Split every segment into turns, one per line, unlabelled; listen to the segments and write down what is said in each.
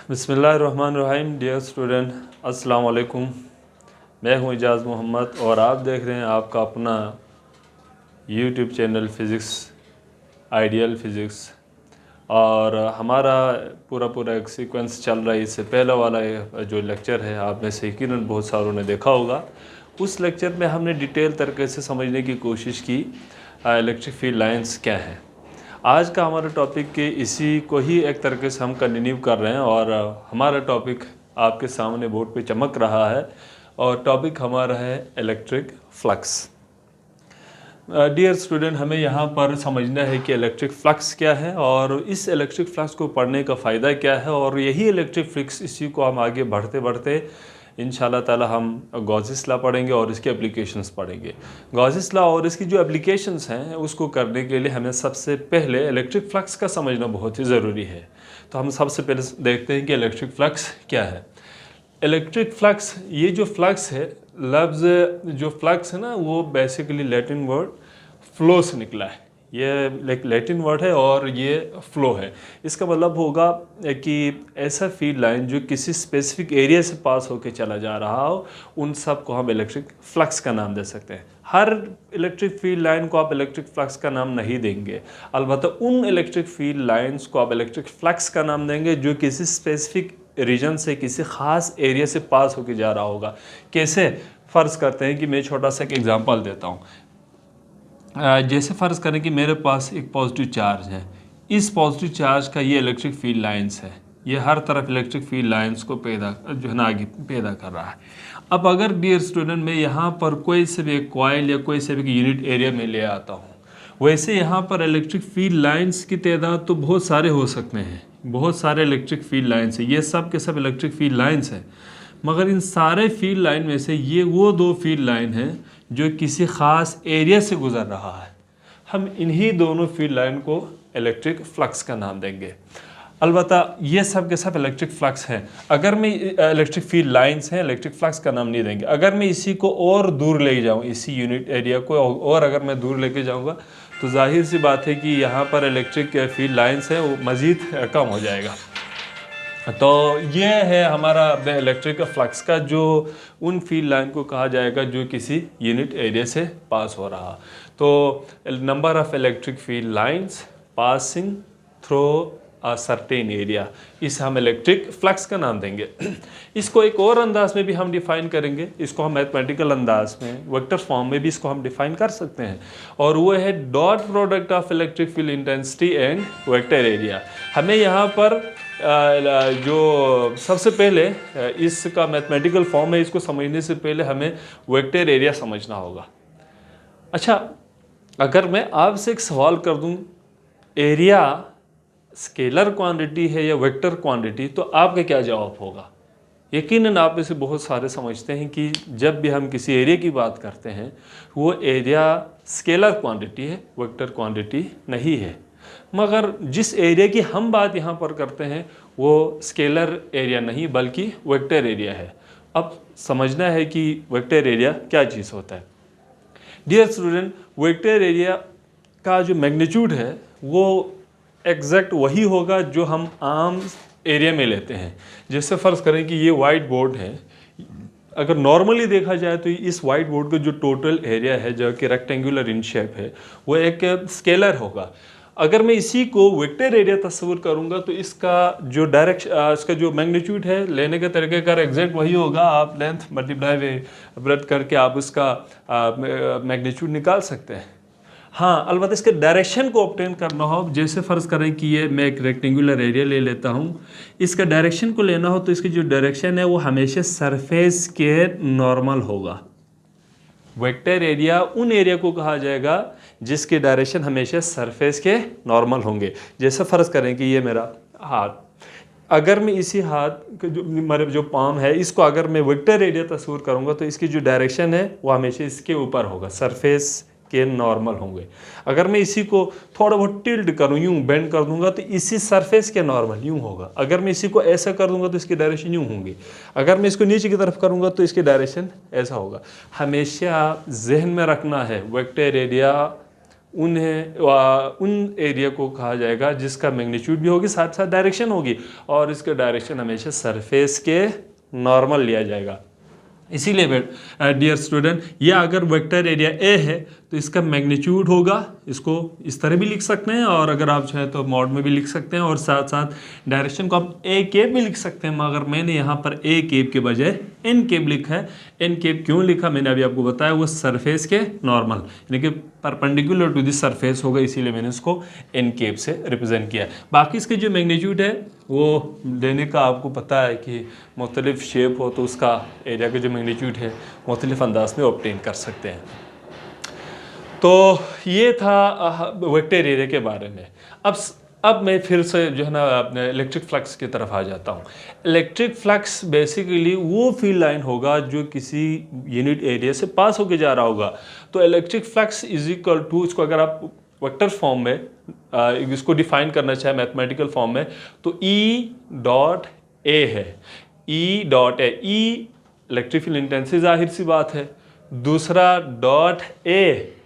बिस्मिल्लाहिर्रहमानिर्रहीम। Dear student, अस्सलाम वालेकुम। मैं हूं इजाज़ मोहम्मद और आप देख रहे हैं आपका अपना YouTube channel physics ideal physics. और हमारा पूरा एक सीक्वेंस चल रहा है। इससे पहला वाला जो लेक्चर है आप में से यकीनन बहुत सारों ने देखा होगा। उस लेक्चर में हमने डिटेल तरीके से समझने की कोशिश की इलेक्ट्रिक फील्ड लाइंस क्या है। आज का हमारा टॉपिक के इसी को ही एक तरीके से हम कंटिन्यू कर रहे हैं और हमारा टॉपिक आपके सामने बोर्ड पे चमक रहा है और टॉपिक हमारा है इलेक्ट्रिक फ्लक्स। डियर स्टूडेंट, हमें यहाँ पर समझना है कि इलेक्ट्रिक फ्लक्स क्या है और इस इलेक्ट्रिक फ्लक्स को पढ़ने का फ़ायदा क्या है। और यही इलेक्ट्रिक फ्लक्स, इसी को हम आगे बढ़ते बढ़ते इंशाल्लाह ताला हम गॉसिस लॉ पढ़ेंगे और इसके एप्लीकेशंस पढ़ेंगे। गॉसिस लॉ और इसकी जो एप्लीकेशंस हैं उसको करने के लिए हमें सबसे पहले इलेक्ट्रिक फ्लक्स का समझना बहुत ही ज़रूरी है। तो हम सबसे पहले देखते हैं कि इलेक्ट्रिक फ्लक्स क्या है। इलेक्ट्रिक फ्लक्स, ये जो फ्लक्स है, लफ्ज़ जो फ्लक्स है ना, वो बेसिकली लैटिन वर्ड फ्लो से निकला है। ये लैटिन वर्ड है और ये फ्लो है। इसका मतलब होगा कि ऐसा फील्ड लाइन जो किसी स्पेसिफिक एरिया से पास होकर चला जा रहा हो, उन सब को हम इलेक्ट्रिक फ्लक्स का नाम दे सकते हैं। हर इलेक्ट्रिक फील्ड लाइन को आप इलेक्ट्रिक फ्लक्स का नाम नहीं देंगे, अलबत्ता उन इलेक्ट्रिक फील्ड लाइंस को आप इलेक्ट्रिक फ्लक्स का नाम देंगे जो किसी स्पेसिफिक रीजन से, किसी ख़ास एरिया से पास होकर जा रहा होगा। कैसे? फ़र्ज़ करते हैं कि मैं छोटा सा एक एग्जांपल देता हूँ। जैसे फ़र्ज़ करें कि मेरे पास एक पॉजिटिव चार्ज है। इस पॉजिटिव चार्ज का ये इलेक्ट्रिक फील्ड लाइंस है। ये हर तरफ इलेक्ट्रिक फील्ड लाइंस को आगे पैदा कर रहा है। अब अगर डियर स्टूडेंट मैं यहाँ पर कोई से भी एक कॉइल या कोई से भी यूनिट एरिया में ले आता हूँ, वैसे यहाँ पर इलेक्ट्रिक फील्ड लाइंस की तादाद तो बहुत सारे हो सकते हैं। बहुत सारे इलेक्ट्रिक फील्ड लाइंस है, ये सब के सब इलेक्ट्रिक फील्ड लाइंस हैं। मगर इन सारे फील्ड लाइन में से ये वो दो फील्ड लाइन हैं जो किसी ख़ास एरिया से गुज़र रहा है। हम इन्हीं दोनों फील्ड लाइन को इलेक्ट्रिक फ्लक्स का नाम देंगे। अलबत्ता ये सब के सब इलेक्ट्रिक फ्लक्स हैं। अगर मैं इलेक्ट्रिक फील्ड लाइंस हैं, इलेक्ट्रिक फ्लक्स का नाम नहीं देंगे। अगर मैं इसी को और दूर ले जाऊँ, इसी यूनिट एरिया को और अगर मैं दूर लेके जाऊँगा तो जाहिर सी बात है कि यहाँ पर इलेक्ट्रिक फील्ड लाइंस है वो मज़ीद कम हो जाएगा। तो ये है हमारा इलेक्ट्रिक फ्लक्स का, जो उन फील्ड लाइन को कहा जाएगा जो किसी यूनिट एरिया से पास हो रहा। तो number of electric field lines passing through a certain area, इस हम इलेक्ट्रिक फ्लक्स का नाम देंगे। इसको एक और अंदाज में भी हम डिफ़ाइन करेंगे। इसको हम मैथमेटिकल अंदाज में, वेक्टर फॉर्म में भी इसको हम डिफ़ाइन कर सकते हैं, और वो है dot product of electric field intensity and vector area. हमें यहाँ पर जो सबसे पहले इसका मैथमेटिकल फॉर्म है, इसको समझने से पहले हमें वेक्टर एरिया समझना होगा। अच्छा, अगर मैं आपसे एक सवाल कर दूं, एरिया स्केलर क्वांटिटी है या वेक्टर क्वांटिटी, तो आपका क्या जवाब होगा? यकीनन आप में से बहुत सारे समझते हैं कि जब भी हम किसी एरिया की बात करते हैं वो एरिया स्केलर क्वांटिटी है, वेक्टर क्वांटिटी नहीं है। मगर जिस एरिया की हम बात यहाँ पर करते हैं वो स्केलर एरिया नहीं बल्कि वेक्टर एरिया है। अब समझना है कि वेक्टर एरिया क्या चीज़ होता है। डियर स्टूडेंट, वेक्टर एरिया का जो मैग्नीट्यूड है वो एग्जैक्ट वही होगा जो हम आम एरिया में लेते हैं। जैसे फ़र्ज़ करें कि ये वाइट बोर्ड है। अगर नॉर्मली देखा जाए तो इस वाइट बोर्ड का जो टोटल एरिया है, जो कि रेक्टेंगुलर इन शेप है, वो एक स्केलर होगा। अगर मैं इसी को वेक्टर एरिया तस्वीर करूंगा तो इसका जो इसका जो मैग्नीट्यूड है, लेने का तरीक़ाकार एग्जैक्ट वही होगा। आप लेंथ मल्टीप्लाई ब्रेथ करके आप उसका मैग्नीट्यूड निकाल सकते हैं। हाँ, अलबत्ता इसके डायरेक्शन को ऑब्टेन करना हो, जैसे फ़र्ज़ करें कि ये मैं एक रेक्टेंगुलर एरिया ले लेता हूँ, इसका डायरेक्शन को लेना हो तो इसकी जो डायरेक्शन है वो हमेशा सरफेस के नॉर्मल होगा। वेक्टर एरिया उन एरिया को कहा जाएगा जिसके डायरेक्शन हमेशा सरफेस के नॉर्मल होंगे। जैसे फ़र्ज़ करें कि ये मेरा हाथ, अगर मैं इसी हाथ का जो मेरे जो पाम है, इसको अगर मैं वेक्टर एरिया तस्वीर करूँगा तो इसकी जो डायरेक्शन है वो हमेशा इसके ऊपर होगा, सरफेस के नॉर्मल होंगे। अगर मैं इसी को थोड़ा बहुत टिल्ट करूँ, यूँ बेंड कर दूंगा तो इसी सरफेस के नॉर्मल यूँ होगा। अगर मैं इसी को ऐसा कर दूंगा तो इसकी डायरेक्शन यूँ होंगी। अगर मैं इसको नीचे की तरफ करूँगा तो इसकी डायरेक्शन ऐसा होगा। हमेशा जहन में रखना है वेक्टर एरिया उन एरिया को कहा जाएगा जिसका मैग्नीट्यूड भी होगी, साथ साथ डायरेक्शन होगी, और इसका डायरेक्शन हमेशा सरफेस के नॉर्मल लिया जाएगा। इसीलिए डियर स्टूडेंट, ये अगर वेक्टर एरिया ए है तो इसका मैग्नीट्यूड होगा, इसको इस तरह भी लिख सकते हैं, और अगर आप चाहें तो मॉड में भी लिख सकते हैं, और साथ साथ डायरेक्शन को आप ए केप भी लिख सकते हैं, मगर मैंने यहाँ पर ए केप के बजाय एन केप लिखा है। एन केप क्यों लिखा मैंने अभी आपको बताया, वो सरफेस के नॉर्मल यानी कि परपेंडिकुलर टू दिस सरफेस होगा, इसीलिए मैंने इसको एन केप से रिप्रेजेंट किया। बाकी इसके जो मैग्नीट्यूड है वो देने का आपको पता है कि मुख्तलिफ शेप हो तो उसका एरिया का जो मैग्नीट्यूड है मुख्तलिफ अंदाज में ऑब्टेन कर सकते हैं। तो ये था वेक्टर एरिया के बारे में। अब मैं फिर से जो है ना अपने इलेक्ट्रिक फ्लक्स की तरफ आ जाता हूँ। इलेक्ट्रिक फ्लक्स बेसिकली वो फील्ड लाइन होगा जो किसी यूनिट एरिया से पास होके जा रहा होगा। तो electric flux is equal to, इसको अगर आप वेक्टर फॉर्म में इसको डिफाइन करना चाहे मैथमेटिकल फॉर्म में, तो ई डॉट ए है। E dot A, electric field intensity जाहिर सी बात है। दूसरा डॉट ए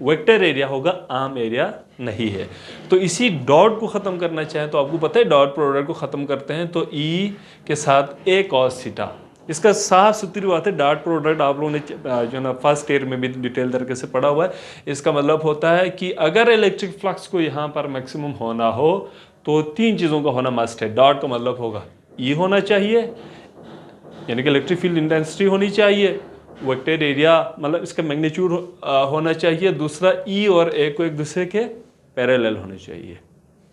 वेक्टर एरिया होगा, आम एरिया नहीं है। तो इसी डॉट को ख़त्म करना चाहें तो आपको पता है डॉट प्रोडक्ट को ख़त्म करते हैं तो ई के साथ ए कॉस थीटा। इसका साफ सुथरी बात है, डॉट प्रोडक्ट आप लोगों ने जो ना फर्स्ट ईयर में भी डिटेल तरीके से पढ़ा हुआ है। इसका मतलब होता है कि अगर इलेक्ट्रिक फ्लक्स को यहाँ पर मैक्सिमम होना हो तो तीन चीज़ों का होना मस्ट है। डॉट का मतलब होगा ई होना चाहिए, यानी कि इलेक्ट्रिक फील्ड इंटेंसिटी होनी चाहिए, वेक्टर एरिया मतलब इसका मैग्नीट्यूड होना चाहिए, दूसरा ई और ए को एक दूसरे के पैरेलल होने चाहिए,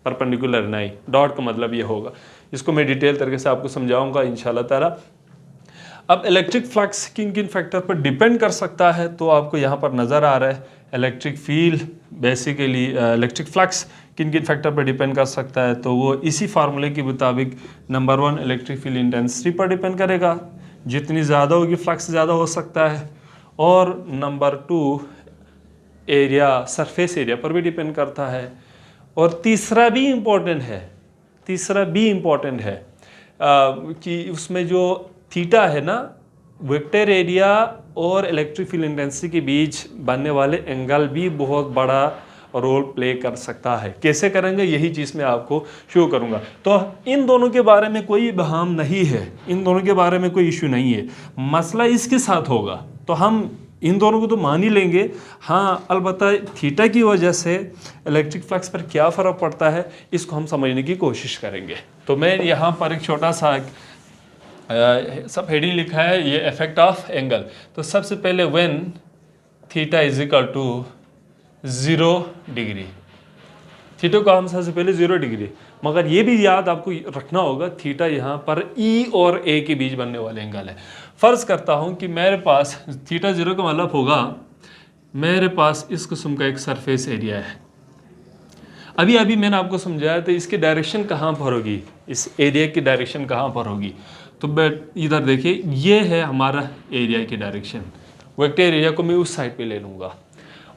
परपेंडिकुलर नहीं। डॉट का मतलब ये होगा, इसको मैं डिटेल तरीके से आपको समझाऊंगा इंशाल्लाह ताला। अब इलेक्ट्रिक फ्लक्स किन किन फैक्टर पर डिपेंड कर सकता है तो आपको यहाँ पर नज़र आ रहा है। Electric field basically electric flux किन किन फैक्टर पर डिपेंड कर सकता है, तो वो इसी फार्मूले के मुताबिक नंबर 1 इलेक्ट्रिक फील्ड इंटेंसिटी पर डिपेंड करेगा, जितनी ज़्यादा होगी फ्लक्स ज़्यादा हो सकता है, और नंबर 2 एरिया सरफेस एरिया पर भी डिपेंड करता है, और तीसरा भी इम्पोर्टेंट है कि उसमें जो थीटा है ना, वेक्टर एरिया और इलेक्ट्रिक फील्ड इंटेंसिटी के बीच बनने वाले एंगल भी बहुत बड़ा रोल प्ले कर सकता है। कैसे करेंगे यही चीज़ मैं आपको शो करूंगा। तो इन दोनों के बारे में कोई बहाम नहीं है, इन दोनों के बारे में कोई इशू नहीं है, मसला इसके साथ होगा। तो हम इन दोनों को तो मान ही लेंगे, हाँ अलबत्ता थीटा की वजह से इलेक्ट्रिक फ्लक्स पर क्या फ़र्क पड़ता है इसको हम समझने की कोशिश करेंगे। तो मैं यहाँ पर एक छोटा सा सब हेडिंग लिखा है, ये इफेक्ट ऑफ एंगल। तो सबसे पहले when theta is equal to 0 degree, थीटा को हम सबसे पहले 0 डिग्री, मगर ये भी याद आपको रखना होगा थीटा यहाँ पर ई और ए के बीच बनने वाले एंगल है। फ़र्ज़ करता हूँ कि मेरे पास थीटा 0 का मतलब होगा मेरे पास इस किस्म का एक सरफेस एरिया है। अभी मैंने आपको समझाया तो इसकी डायरेक्शन कहाँ पर होगी, इस एरिया की डायरेक्शन कहाँ पर होगी। तो इधर देखिए, ये है हमारा एरिया की डायरेक्शन, वेक्टर एरिया को मैं उस साइड पे ले लूँगा।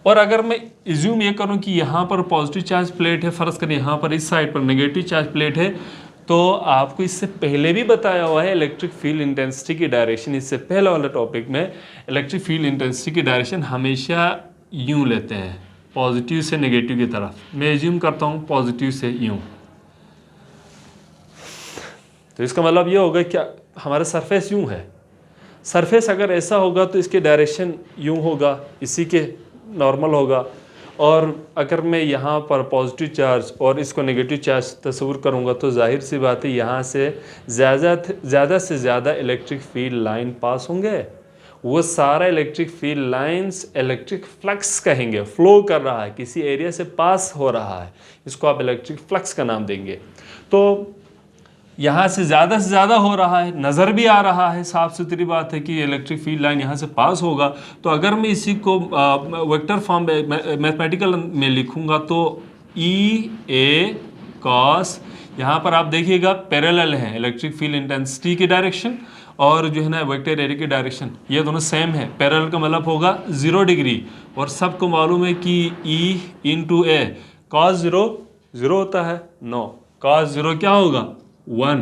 और अगर मैं इज्यूम ये करूँ कि यहाँ पर पॉजिटिव चार्ज प्लेट है, फ़र्ज़ करें यहाँ पर इस साइड पर नेगेटिव चार्ज प्लेट है, तो आपको इससे पहले भी बताया हुआ है इलेक्ट्रिक फील्ड इंटेंसिटी की डायरेक्शन। इससे पहले वाला टॉपिक में इलेक्ट्रिक फील्ड इंटेंसिटी की डायरेक्शन हमेशा यूँ लेते हैं, पॉजिटिव से नेगेटिव की तरफ। मैं एज्यूम करता हूँ पॉजिटिव से यूँ, तो इसका मतलब ये होगा कि हमारा सरफेस यूँ है। सरफेस अगर ऐसा होगा तो इसके डायरेक्शन यूँ होगा, इसी के नॉर्मल होगा। और अगर मैं यहाँ पर पॉजिटिव चार्ज और इसको नेगेटिव चार्ज तस्वीर करूँगा तो जाहिर सी बात है यहाँ से ज़्यादा से ज़्यादा इलेक्ट्रिक फील्ड लाइन पास होंगे। वो सारा electric field lines electric flux कहेंगे, फ्लो कर रहा है, किसी एरिया से पास हो रहा है, इसको आप इलेक्ट्रिक फ्लक्स का नाम देंगे। तो यहाँ से ज़्यादा हो रहा है, नज़र भी आ रहा है, साफ सुथरी बात है कि इलेक्ट्रिक फील्ड लाइन यहाँ से पास होगा। तो अगर मैं इसी को वेक्टर फॉर्म मैथमेटिकल में लिखूँगा तो ई ए कॉस, यहाँ पर आप देखिएगा पैरेलल है इलेक्ट्रिक फील्ड इंटेंसिटी की डायरेक्शन और जो है ना वेक्टर एरिया की डायरेक्शन, ये दोनों सेम है। पैरेलल का मतलब होगा 0 डिग्री, और सबको मालूम है कि ई इंटू ए कॉस 0 होता है, नो कॉस 0 क्या होगा 1,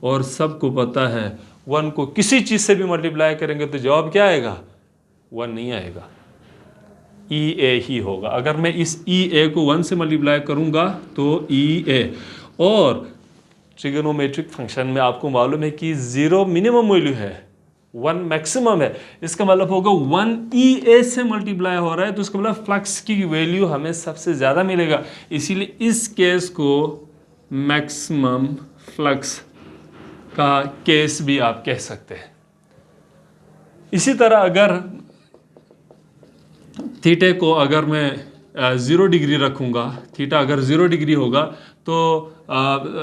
और सबको पता है 1 को किसी चीज़ से भी मल्टीप्लाई करेंगे तो जवाब क्या आएगा 1 नहीं आएगा। ई ए ही होगा। अगर मैं इस ई ए को 1 से मल्टीप्लाई करूँगा तो ई ए, और ट्रिगोनोमेट्रिक फंक्शन में आपको मालूम है कि 0 मिनिमम वैल्यू है, 1 मैक्सिमम है। इसका मतलब होगा 1 ई ए से मल्टीप्लाई हो रहा है, तो इसका मतलब फ्लक्स की वैल्यू हमें सबसे ज़्यादा मिलेगा। इसीलिए इस केस को मैक्सिमम फ्लक्स का केस भी आप कह सकते हैं। इसी तरह अगर थीटे को अगर मैं 0 डिग्री रखूँगा, थीटा अगर 0 डिग्री होगा तो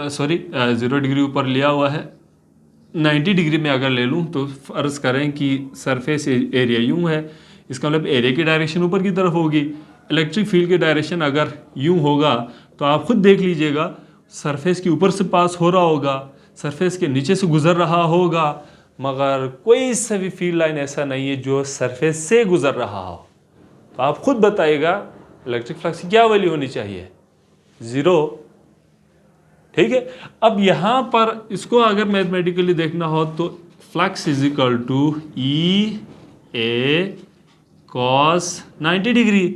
0 डिग्री ऊपर लिया हुआ है, 90 डिग्री में अगर ले लूँ तो फ़र्ज़ करें कि सरफेस एरिया यूँ है, इसका मतलब एरिया की डायरेक्शन ऊपर की तरफ होगी। इलेक्ट्रिक फील्ड की डायरेक्शन अगर यूँ होगा तो आप खुद देख लीजिएगा, सरफेस के ऊपर से पास हो रहा होगा, सरफेस के नीचे से गुज़र रहा होगा, मगर कोई सा भी फील्ड लाइन ऐसा नहीं है जो सरफेस से गुज़र रहा हो। तो आप खुद बताइएगा इलेक्ट्रिक फ्लक्स की क्या वैल्यू होनी चाहिए? 0। ठीक है। अब यहाँ पर इसको अगर मैथमेटिकली देखना हो तो flux is equal to E A cos 90 degree.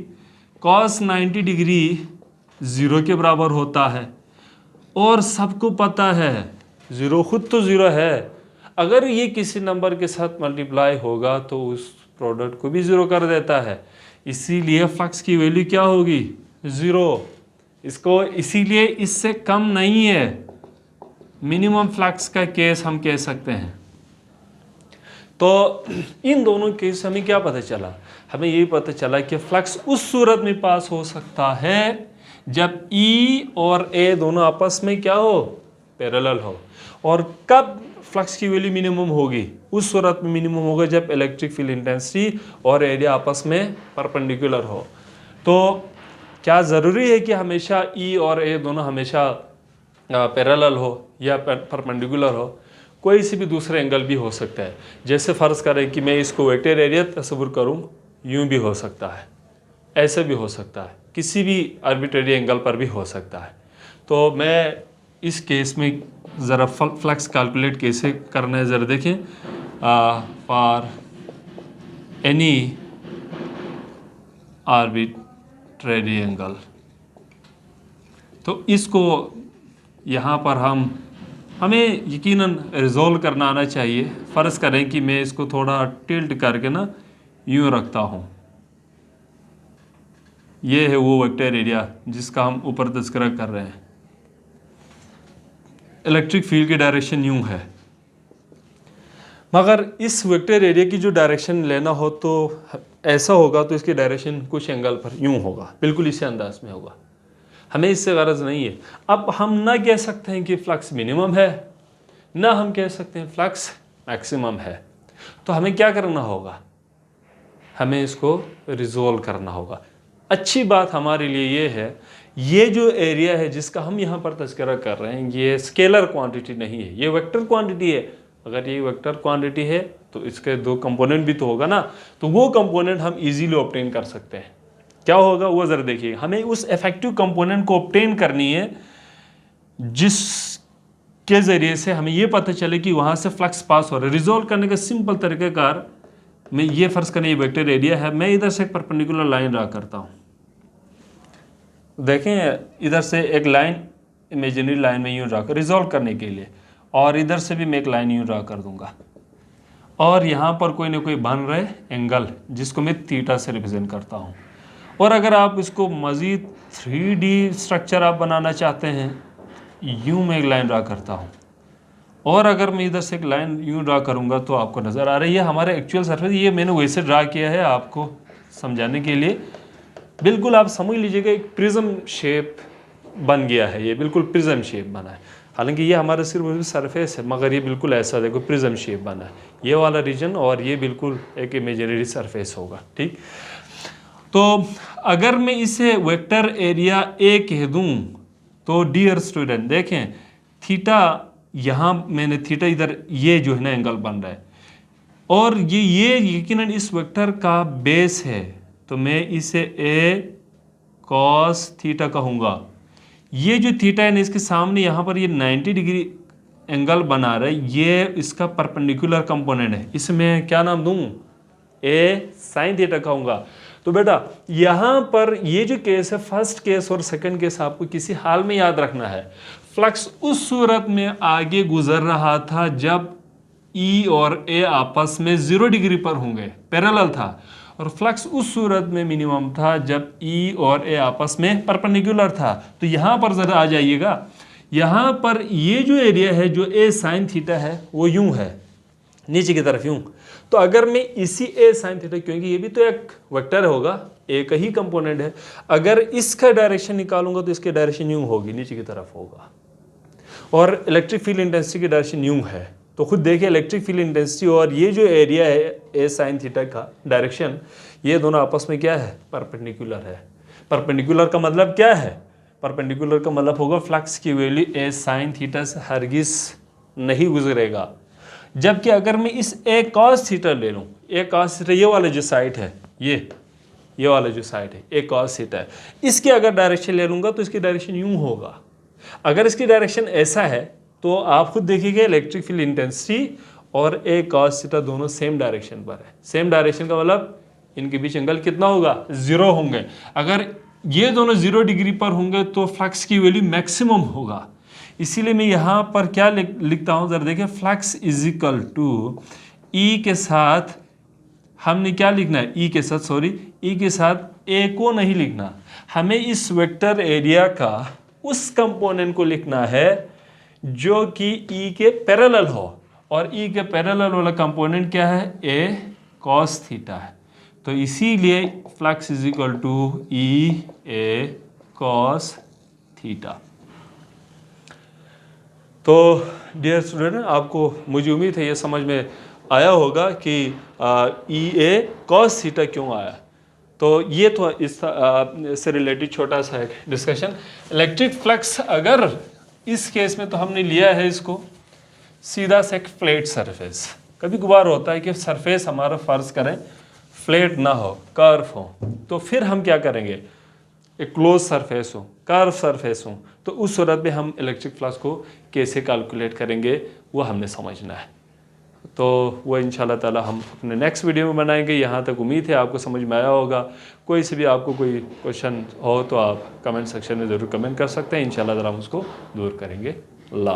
Cos 90 degree 0 के बराबर होता है, और सबको पता है 0 खुद तो 0 है। अगर ये किसी नंबर के साथ मल्टीप्लाई होगा तो उस प्रोडक्ट को भी 0 कर देता है। इसीलिए फ्लक्स की वैल्यू क्या होगी? 0। इसको इसीलिए इससे कम नहीं है, मिनिमम फ्लक्स का केस हम कह सकते हैं। तो इन दोनों केस हमें क्या पता चला? हमें ये पता चला कि फ्लक्स उस सूरत में पास हो सकता है जब E और A दोनों आपस में क्या हो? पैरेलल हो। और कब फ्लक्स की वैल्यू मिनिमम होगी? उस सूरत में मिनिमम होगा जब इलेक्ट्रिक फील्ड इंटेंसिटी और एरिया आपस में परपेंडिकुलर हो। तो क्या ज़रूरी है कि हमेशा E और A दोनों हमेशा पैरेलल हो या परपेंडिकुलर हो? कोई सी भी दूसरे एंगल भी हो सकता है। जैसे फ़र्ज़ करें कि मैं इसको वेक्टर एरिया तस्वुर करूँ, यूँ भी हो सकता है, ऐसे भी हो सकता है, किसी भी आर्बिट्रेरी एंगल पर भी हो सकता है। तो मैं इस केस में ज़रा फ्लक्स कैलकुलेट कैसे करना है ज़रा देखें। फॉर एनी आर्बिट्रेरी एंगल, तो इसको यहाँ पर हमें यकीनन रिजॉल्व करना आना चाहिए। फ़र्ज़ करें कि मैं इसको थोड़ा टिल्ट करके ना यूँ रखता हूँ। ये है वो वेक्टर एरिया जिसका हम ऊपर तज़किरा कर रहे हैं। इलेक्ट्रिक फील्ड की डायरेक्शन यूँ है, मगर इस वेक्टर एरिया की जो डायरेक्शन लेना हो तो ऐसा होगा, तो इसकी डायरेक्शन कुछ एंगल पर यूँ होगा, बिल्कुल इसी अंदाज में होगा। हमें इससे गरज नहीं है। अब हम ना कह सकते हैं कि फ्लक्स मिनिमम है, ना हम कह सकते हैं फ्लक्स मैक्सिमम है। तो हमें क्या करना होगा? हमें इसको रिजोल्व करना होगा। अच्छी बात हमारे लिए ये है, ये जो एरिया है जिसका हम यहाँ पर तज़किरा कर रहे हैं, ये स्केलर क्वांटिटी नहीं है, ये वेक्टर क्वांटिटी है। अगर ये वेक्टर क्वांटिटी है तो इसके 2 कंपोनेंट भी तो होगा ना, तो वो कंपोनेंट हम इजीली ऑब्टेन कर सकते हैं। क्या होगा वो ज़रा देखिए। हमें उस इफेक्टिव कंपोनेंट को ऑब्टेन करनी है जिसके ज़रिए से हमें ये पता चले कि वहाँ से फ्लक्स पास हो रहा है। रिजोल्व करने का सिंपल तरीक़ाकार, मैं ये फ़र्ज़ करने ये वेक्टर एरिया है, मैं इधर से एक परपेंडिकुलर लाइन ड्रा करता हूँ। देखें, इधर से एक लाइन इमेजिनरी लाइन में यूँ ड्रा कर रिजॉल्व करने के लिए, और इधर से भी मैं एक लाइन यूँ ड्रा कर दूंगा, और यहाँ पर कोई ना कोई बन रहे एंगल जिसको मैं थीटा से रिप्रेजेंट करता हूँ। और अगर आप इसको मज़ीद 3D स्ट्रक्चर आप बनाना चाहते हैं, यूँ मैं एक लाइन ड्रा करता हूँ, और अगर मैं इधर से एक लाइन यूँ ड्रा करूँगा तो आपको नज़र आ रही है हमारे एक्चुअल सरफेस। ये मैंने वैसे ड्रा किया है आपको समझाने के लिए। बिल्कुल आप समझ लीजिएगा एक प्रिज्म शेप बन गया है, ये बिल्कुल प्रिज्म शेप बना है। हालांकि ये हमारा सिर्फ सरफेस है, मगर ये बिल्कुल ऐसा देखो प्रिज्म शेप बना है, ये वाला रीजन, और ये बिल्कुल एक इमेजिनरी सरफेस होगा। ठीक, तो अगर मैं इसे वेक्टर एरिया ए कह दूं तो डियर स्टूडेंट देखें, थीटा यहाँ मैंने थीटा इधर ये जो है ना एंगल बन रहा है, और ये यकीनन इस वेक्टर का बेस है, तो मैं इसे ए कॉस थीटा कहूँगा। ये जो थीटा है ना, इसके सामने यहाँ पर ये 90 डिग्री एंगल बना रहा है, ये इसका परपेंडिकुलर कंपोनेंट है। इसे मैं क्या नाम दूँ? ए साइन थीटा कहूँगा। तो बेटा यहाँ पर ये जो केस है, फर्स्ट केस और सेकंड केस आपको किसी हाल में याद रखना है। फ्लक्स उस सूरत में आगे गुजर रहा था जब E और A आपस में 0 डिग्री पर होंगे, पैरेलल था, और फ्लक्स उस सूरत में मिनिमम था जब E और A आपस में परपेंडिकुलर था। तो यहाँ पर ज़रा आ जाइएगा, यहाँ पर ये जो एरिया है जो A साइन थीटा है वो यूं है, नीचे की तरफ यूं। तो अगर मैं इसी A साइन थीटा, क्योंकि ये भी तो एक वेक्टर होगा, एक ही कंपोनेंट है, अगर इसका डायरेक्शन निकालूंगा तो इसकी डायरेक्शन यूं होगी, नीचे की तरफ होगा, और इलेक्ट्रिक फील्ड इंटेंसिटी की डायरेक्शन यूं है। तो खुद देखिए इलेक्ट्रिक फील्ड इंटेंसिटी और ये जो एरिया है A साइन थीटा का डायरेक्शन, ये दोनों आपस में क्या है, परपेंडिकुलर है। परपेंडिकुलर का मतलब क्या है, परपेंडिकुलर का मतलब होगा फ्लक्स की वैल्यू A साइन थीटा से हरगिज नहीं गुजरेगा। जबकि अगर मैं इस A cos थीटा ले लूँ, A cos थीटा ये वाला जो साइड है, ये वाला जो साइड है A cos थीटा है, इसकी अगर डायरेक्शन ले लूँगा तो इसकी डायरेक्शन यूं होगा। अगर इसकी डायरेक्शन ऐसा है तो आप खुद देखिएगा इलेक्ट्रिक फील्ड इंटेंसिटी और A cos थीटा दोनों सेम डायरेक्शन पर है। सेम डायरेक्शन का मतलब इनके बीच एंगल कितना होगा, 0 होंगे। अगर ये दोनों 0 डिग्री पर होंगे तो फ्लक्स की वैल्यू मैक्सिमम होगा। इसीलिए मैं यहाँ पर क्या लिखता हूँ, जरा देखिए, flux is equal to E के साथ हमने क्या लिखना है, E के साथ A को नहीं लिखना, हमें इस वेक्टर एरिया का उस कंपोनेंट को लिखना है जो कि E के पैरेलल हो, और E के पैरेलल वाला कंपोनेंट क्या है, A cos थीटा है। तो इसीलिए flux is equal to E A cos theta. तो डियर स्टूडेंट, आपको मुझे उम्मीद है ये समझ में आया होगा कि E A cos थीटा क्यों आया। तो ये तो इससे रिलेटेड छोटा सा एक डिस्कशन। इलेक्ट्रिक फ्लक्स अगर इस केस में तो हमने लिया है इसको सीधा से एक फ्लैट सरफेस। कभी कभार होता है कि सरफेस हमारा फर्ज करें फ्लैट ना हो, कर्व हो, तो फिर हम क्या करेंगे, एक क्लोज सरफेस हो, कर्व सरफेस हो, तो उस सूरत में हम इलेक्ट्रिक फ्लक्स को कैसे कैलकुलेट करेंगे वो हमने समझना है। तो वो इंशाल्लाह ताला हम अपने नेक्स्ट वीडियो में बनाएंगे। यहाँ तक उम्मीद है आपको समझ में आया होगा। कोई से भी आपको कोई क्वेश्चन हो तो आप कमेंट सेक्शन में ज़रूर कमेंट कर सकते हैं, इंशाल्लाह ताला हम उसको दूर करेंगे। अल्लाह।